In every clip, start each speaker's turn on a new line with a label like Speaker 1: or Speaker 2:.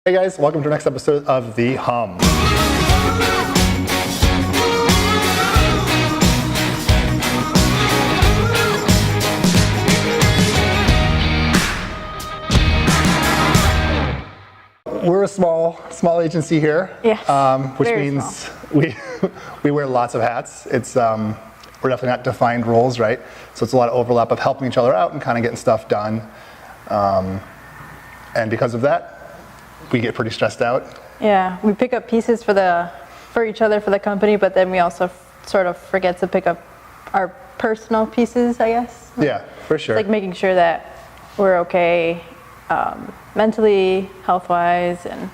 Speaker 1: Hey guys, welcome to the next episode of the Humm. We're a small agency here, which means we wear lots of hats. It's we're definitely not defined roles, right? So it's a lot of overlap of helping each other out and kind of getting stuff done. And because of that, we get pretty stressed out.
Speaker 2: Yeah, we pick up pieces for each other for the company, but then we also sort of forget to pick up our personal pieces, I guess.
Speaker 1: Yeah, for sure.
Speaker 2: It's like making sure that we're okay mentally, health-wise, and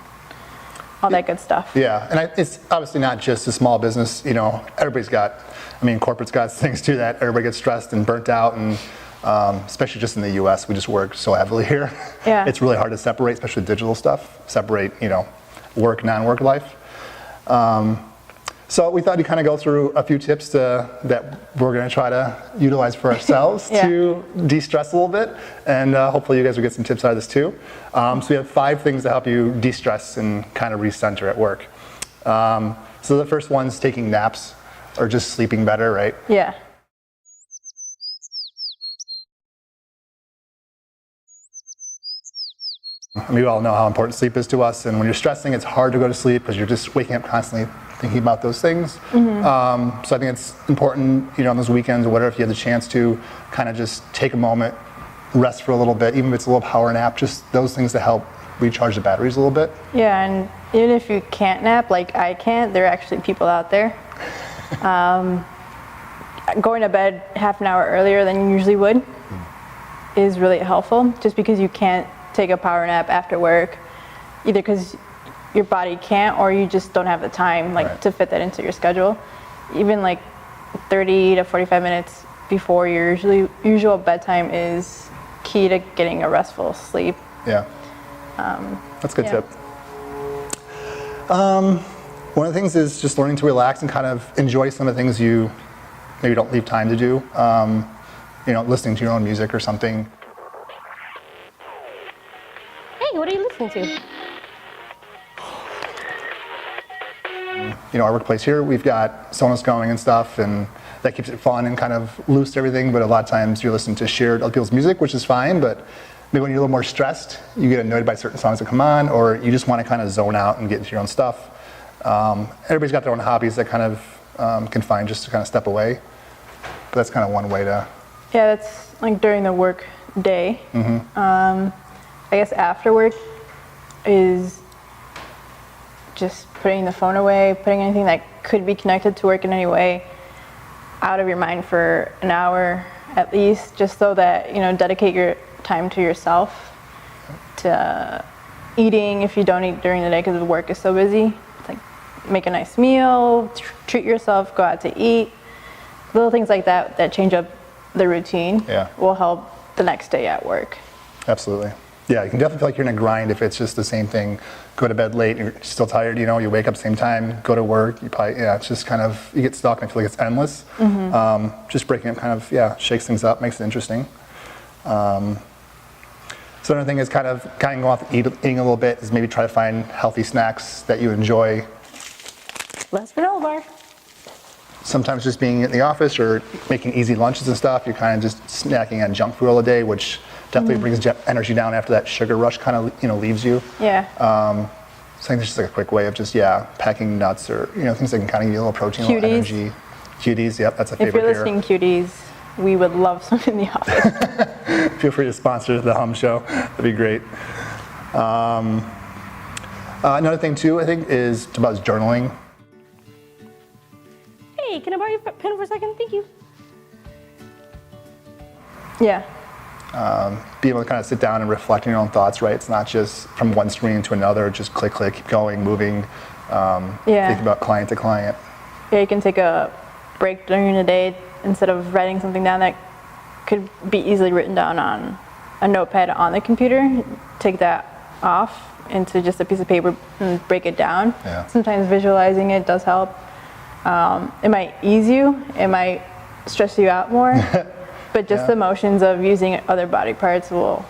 Speaker 2: all that good stuff.
Speaker 1: Yeah, and it's obviously not just a small business. You know, everybody's got, corporate's got things too that everybody gets stressed and burnt out, and especially just in the U.S., we just work so heavily here.
Speaker 2: Yeah.
Speaker 1: It's really hard to separate, especially digital stuff, separate, work, non-work life. So we thought we'd kind of go through a few tips that we're going to try to utilize for ourselves to de-stress a little bit, and hopefully you guys will get some tips out of this too. So we have 5 things to help you de-stress and kind of recenter at work. So the first one's taking naps or just sleeping better, right?
Speaker 2: Yeah.
Speaker 1: We all know how important sleep is to us, and when you're stressing, it's hard to go to sleep because you're just waking up constantly thinking about those things. Mm-hmm. So I think it's important, on those weekends or whatever, if you have the chance to kind of just take a moment, rest for a little bit, even if it's a little power nap, just those things to help recharge the batteries a little bit.
Speaker 2: Yeah, and even if you can't nap, like I can't, there are actually people out there. Going to bed half an hour earlier than you usually would is really helpful, just because you can't take a power nap after work, either because your body can't or you just don't have the time to fit that into your schedule. Even 30 to 45 minutes before your usual bedtime is key to getting a restful sleep.
Speaker 1: Yeah, that's a good tip. One of the things is just learning to relax and kind of enjoy some of the things you maybe don't leave time to do. Listening to your own music or something.
Speaker 3: Hey, what are you listening to?
Speaker 1: Our workplace here, we've got Sonos going and stuff, and that keeps it fun and kind of loose to everything, but a lot of times you're listening to shared other people's music, which is fine, but maybe when you're a little more stressed, you get annoyed by certain songs that come on, or you just want to kind of zone out and get into your own stuff. Everybody's got their own hobbies that kind of can find just to kind of step away, but that's kind of one way to...
Speaker 2: Yeah, that's during the work day. Mm-hmm. I guess after work is just putting the phone away, putting anything that could be connected to work in any way out of your mind for an hour at least, just so that, dedicate your time to yourself, to eating if you don't eat during the day because the work is so busy. Make a nice meal, treat yourself, go out to eat. Little things like that change up the routine will help the next day at work.
Speaker 1: Absolutely. Yeah, you can definitely feel like you're in a grind if it's just the same thing. Go to bed late, you're still tired, you wake up same time, go to work, you probably, it's just kind of, you get stuck and I feel like it's endless. Mm-hmm. Just breaking up kind of, shakes things up, makes it interesting. So another thing is kind of going off eating a little bit is maybe try to find healthy snacks that you enjoy.
Speaker 3: Less granola bar.
Speaker 1: Sometimes just being in the office or making easy lunches and stuff, you're kind of just snacking on junk food all the day, which definitely brings energy down after that sugar rush kind of, leaves you.
Speaker 2: Yeah.
Speaker 1: So I think it's just a quick way of just, packing nuts or, things that can kind of give you a little protein, a little energy. Cuties, yep, that's a favorite here.
Speaker 2: If you're listening, cuties, we would love some in the office.
Speaker 1: Feel free to sponsor the Humm Show. That'd be great. Another thing too, I think, is about journaling.
Speaker 3: Hey, can I borrow your pen for a second? Thank you.
Speaker 2: Yeah.
Speaker 1: Be able to kind of sit down and reflect on your own thoughts, right? It's not just from one screen to another, just click, keep going, moving, think about client to client.
Speaker 2: Yeah, you can take a break during the day instead of writing something down that could be easily written down on a notepad on the computer. Take that off into just a piece of paper and break it down.
Speaker 1: Yeah.
Speaker 2: Sometimes visualizing it does help. It might ease you, it might stress you out more, but just the motions of using other body parts will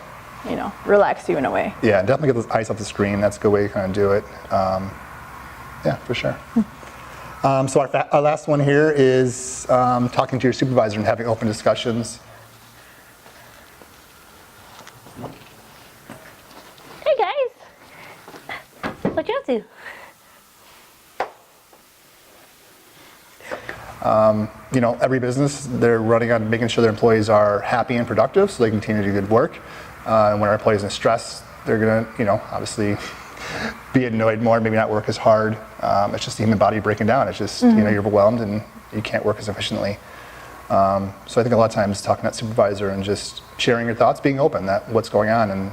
Speaker 2: relax you in a way.
Speaker 1: Yeah, definitely get those eyes off the screen. That's a good way to kind of do it. Yeah, for sure. So our last one here is talking to your supervisor and having open discussions.
Speaker 3: Hey guys, what you up to?
Speaker 1: Every business, they're running on making sure their employees are happy and productive so they continue to do good work. And when our employees are in stress, they're going to, obviously be annoyed more, maybe not work as hard. It's just the human body breaking down. It's just, you're overwhelmed and you can't work as efficiently. So I think a lot of times talking to that supervisor and just sharing your thoughts, being open, that what's going on. And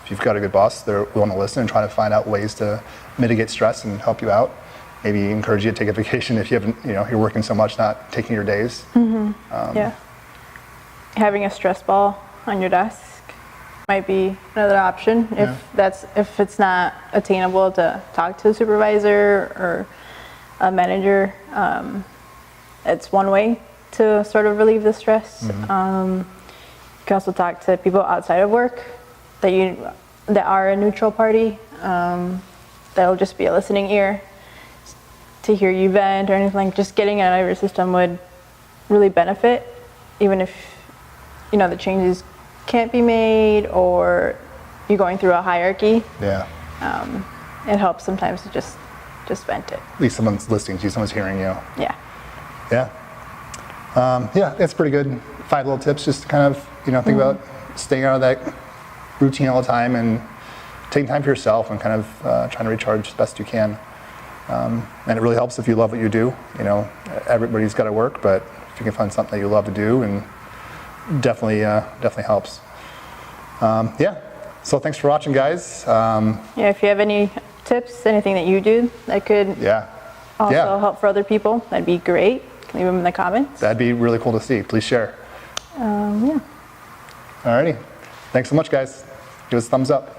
Speaker 1: if you've got a good boss, they're willing to listen and try to find out ways to mitigate stress and help you out. Maybe encourage you to take a vacation if you haven't, you're working so much, not taking your days.
Speaker 2: Yeah. Having a stress ball on your desk might be another option if it's not attainable to talk to a supervisor or a manager. It's one way to sort of relieve the stress. You can also talk to people outside of work that are a neutral party. That'll just be a listening ear to hear you vent or anything. Just getting it out of your system would really benefit, even if the changes can't be made or you're going through a hierarchy.
Speaker 1: Yeah.
Speaker 2: It helps sometimes to just vent it.
Speaker 1: At least someone's listening to you, someone's hearing you.
Speaker 2: Yeah.
Speaker 1: Yeah. Yeah, that's pretty good. 5 little tips just to kind of, think about staying out of that routine all the time and taking time for yourself and kind of trying to recharge as best you can. And it really helps if you love what you do. Everybody's got to work, but if you can find something that you love to do, and definitely helps. Yeah. So thanks for watching, guys.
Speaker 2: If you have any tips, anything that you do that could also help for other people, that'd be great. Leave them in the comments.
Speaker 1: That'd be really cool to see. Please share.
Speaker 2: Yeah.
Speaker 1: Alrighty. Thanks so much, guys. Give us a thumbs up.